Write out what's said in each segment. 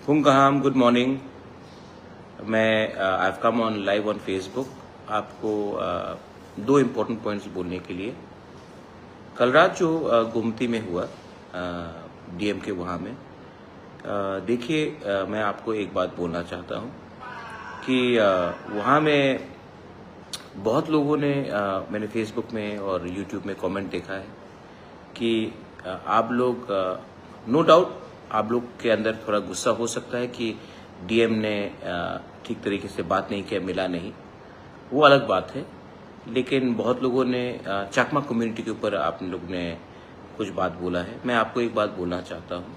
फुंगहाम, good morning. मैं I have come on live on Facebook आपको दो इम्पोर्टेंट पॉइंट्स बोलने के लिए। कल रात जो गुमती में हुआ डीएम के वहाँ में, देखिए मैं आपको एक बात बोलना चाहता हूँ कि वहाँ में बहुत लोगों ने मैंने फेसबुक में और यूट्यूब में कमेंट देखा है कि आप लोग नो डाउट आप लोग के अंदर थोड़ा गुस्सा हो सकता है कि डीएम ने ठीक तरीके से बात नहीं किया, मिला नहीं, वो अलग बात है। लेकिन बहुत लोगों ने चाकमा कम्युनिटी के ऊपर आप लोग ने कुछ बात बोला है। मैं आपको एक बात बोलना चाहता हूँ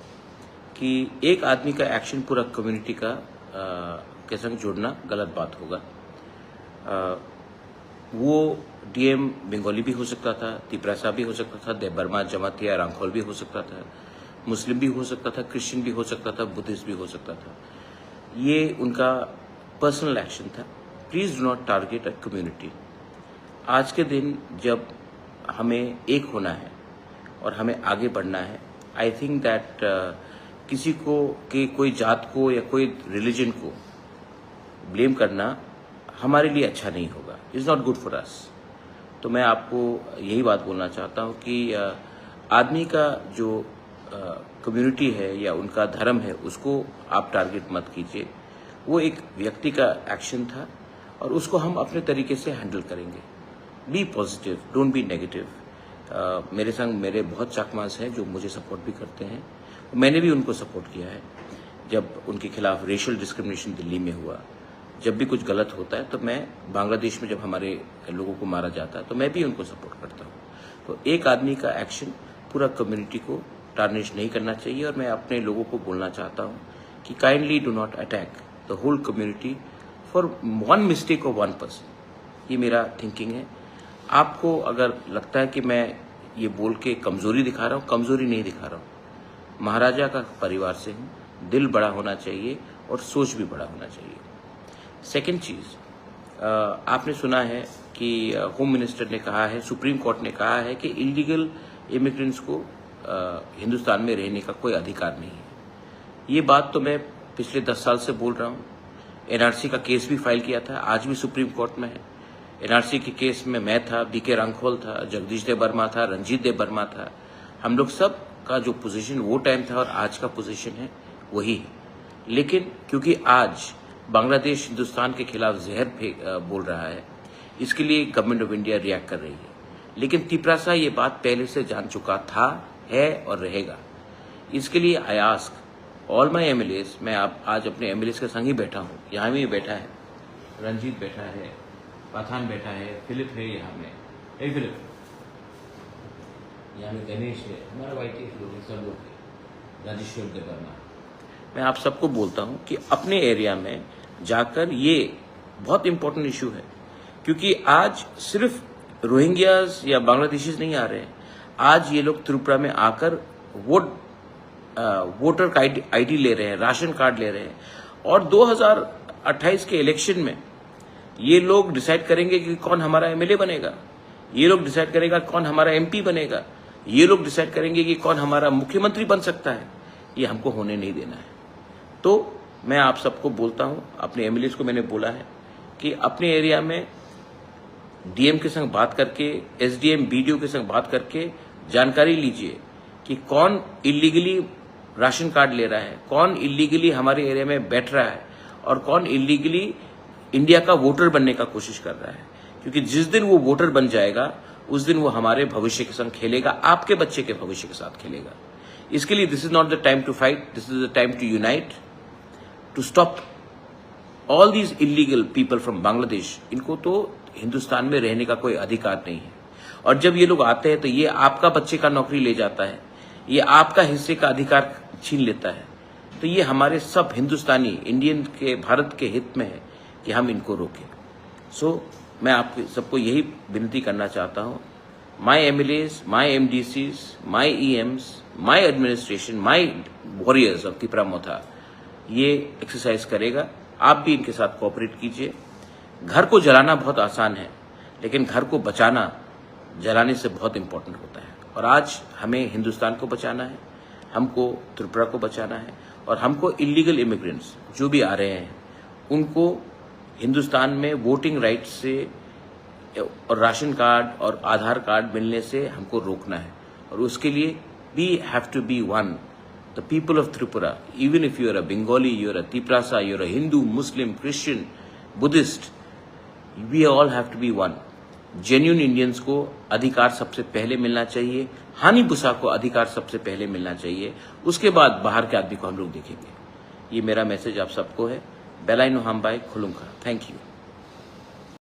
कि एक आदमी का एक्शन पूरा कम्युनिटी का के संग जोड़ना गलत बात होगा। वो डीएम बंगाली भी हो सकता था, तिपरासा भी हो सकता था, देबबर्मा जमातिया रांखोल भी हो सकता था, मुस्लिम भी हो सकता था, क्रिश्चियन भी हो सकता था, बुद्धिस्ट भी हो सकता था। ये उनका पर्सनल एक्शन था। Please do not target a community. आज के दिन जब हमें एक होना है और हमें आगे बढ़ना है, आई थिंक दैट किसी को कि कोई जात को या कोई रिलीजन को ब्लेम करना हमारे लिए अच्छा नहीं होगा। It's not good for us. तो मैं आपको यही बात बोलना चाहता हूँ कि आदमी का जो कम्युनिटी है या उनका धर्म है उसको आप टारगेट मत कीजिए। वो एक व्यक्ति का एक्शन था और उसको हम अपने तरीके से हैंडल करेंगे। Be positive, don't be negative. मेरे संग मेरे बहुत चाकमास हैं जो मुझे सपोर्ट भी करते हैं। मैंने भी उनको सपोर्ट किया है जब उनके खिलाफ रेशियल डिस्क्रिमिनेशन दिल्ली में हुआ। जब भी कुछ गलत होता है तो मैं बांग्लादेश में जब हमारे लोगों को मारा जाता है तो मैं भी उनको सपोर्ट करता हूँ। तो एक आदमी का एक्शन पूरा कम्युनिटी को टार्निश नहीं करना चाहिए। और मैं अपने लोगों को बोलना चाहता हूँ कि kindly do not attack the whole community for one mistake of one person. ये मेरा थिंकिंग है। आपको अगर लगता है कि मैं ये बोल के कमजोरी दिखा रहा हूँ, कमजोरी नहीं दिखा रहा हूँ। महाराजा का परिवार से हूँ, दिल बड़ा होना चाहिए और सोच भी बड़ा होना चाहिए। सेकेंड चीज, आपने सुना है कि होम मिनिस्टर ने कहा है, सुप्रीम कोर्ट ने कहा है कि इलीगल इमिग्रेंट्स को हिंदुस्तान में रहने का कोई अधिकार नहीं है। ये बात तो मैं पिछले 10 साल से बोल रहा हूँ। एनआरसी का केस भी फाइल किया था, आज भी सुप्रीम कोर्ट में है। एनआरसी के केस में मैं था, बीके रांखोल था, जगदीश देबबर्मा था, रंजीत देबबर्मा था। हम लोग सब का जो पोजीशन वो टाइम था और आज का पोजीशन है वही है। लेकिन क्योंकि आज बांग्लादेश हिंदुस्तान के खिलाफ जहर बोल रहा है, इसके लिए गवर्नमेंट ऑफ इंडिया रिएक्ट कर रही है। लेकिन तिपरासा ये बात पहले से जान चुका था, है और रहेगा। इसके लिए I ask all my MLAs, मैं आज अपने एमएलएस के संग ही बैठा हूँ। यहाँ भी बैठा है, रंजीत बैठा है, पठान बैठा है, फिलिप है यहाँ में, ए फिलिप, यहाँ में गणेश है, हमारा वाइटी लोग सब लोग, राजेश्वर देबबर्मा। मैं आप सबको बोलता हूँ कि अपने एरिया में जाकर, ये बहुत इंपॉर्टेंट इशू है क्योंकि आज सिर्फ रोहिंग्याज या बांग्लादेशीज नहीं आ रहे हैं। आज ये लोग त्रिपुरा में आकर वोटर आईडी ले रहे हैं, राशन कार्ड ले रहे हैं। और 2028 के इलेक्शन में ये लोग डिसाइड करेंगे कि कौन हमारा एमएलए बनेगा, ये लोग डिसाइड करेगा कौन हमारा एमपी बनेगा, ये लोग डिसाइड करेंगे कि कौन हमारा मुख्यमंत्री बन सकता है। ये हमको होने नहीं देना है। तो मैं आप सबको बोलता हूं, अपने एमएलएस को मैंने बोला है कि अपने एरिया में डीएम के संग बात करके, एसडीएम बीडीओ के संग बात करके जानकारी लीजिए कि कौन इलीगली राशन कार्ड ले रहा है, कौन इलीगली हमारे एरिया में बैठ रहा है और कौन इलीगली इंडिया का वोटर बनने का कोशिश कर रहा है। क्योंकि जिस दिन वो वोटर बन जाएगा उस दिन वो हमारे भविष्य के संग खेलेगा, आपके बच्चे के भविष्य के साथ खेलेगा। इसके लिए this is not the time to fight, this is the time to unite, to stop all these illegal people from Bangladesh. इनको तो हिंदुस्तान में रहने का कोई अधिकार नहीं है। और जब ये लोग आते हैं तो ये आपका बच्चे का नौकरी ले जाता है, ये आपका हिस्से का अधिकार छीन लेता है। तो ये हमारे सब हिंदुस्तानी, इंडियन के, भारत के हित में है कि हम इनको रोकें। सो मैं आप सबको यही विनती करना चाहता हूँ, my MLAs, my MDCs, my EMs, my administration, my warriors of Tipra Motha ये एक्सरसाइज करेगा। आप भी इनके साथ कोऑपरेट कीजिए। घर को जलाना बहुत आसान है, लेकिन घर को बचाना जलाने से बहुत इंपॉर्टेंट होता है। और आज हमें हिंदुस्तान को बचाना है, हमको त्रिपुरा को बचाना है और हमको इलीगल इमिग्रेंट्स जो भी आ रहे हैं उनको हिंदुस्तान में वोटिंग राइट से और राशन कार्ड और आधार कार्ड मिलने से हमको रोकना है। और उसके लिए we have to be one, the people of Tripura, even if you are a Bengali, you are a Tiprasa, you are a Hindu, Muslim, Christian, Buddhist, we all have to be one. Genuine Indians को अधिकार सबसे पहले मिलना चाहिए, हानि बुसा को अधिकार सबसे पहले मिलना चाहिए, उसके बाद बाहर के आदमी को हम लोग देखेंगे। ये मेरा मैसेज आप सबको है। बेलाइनो हामबाई खुलुंका। Thank you.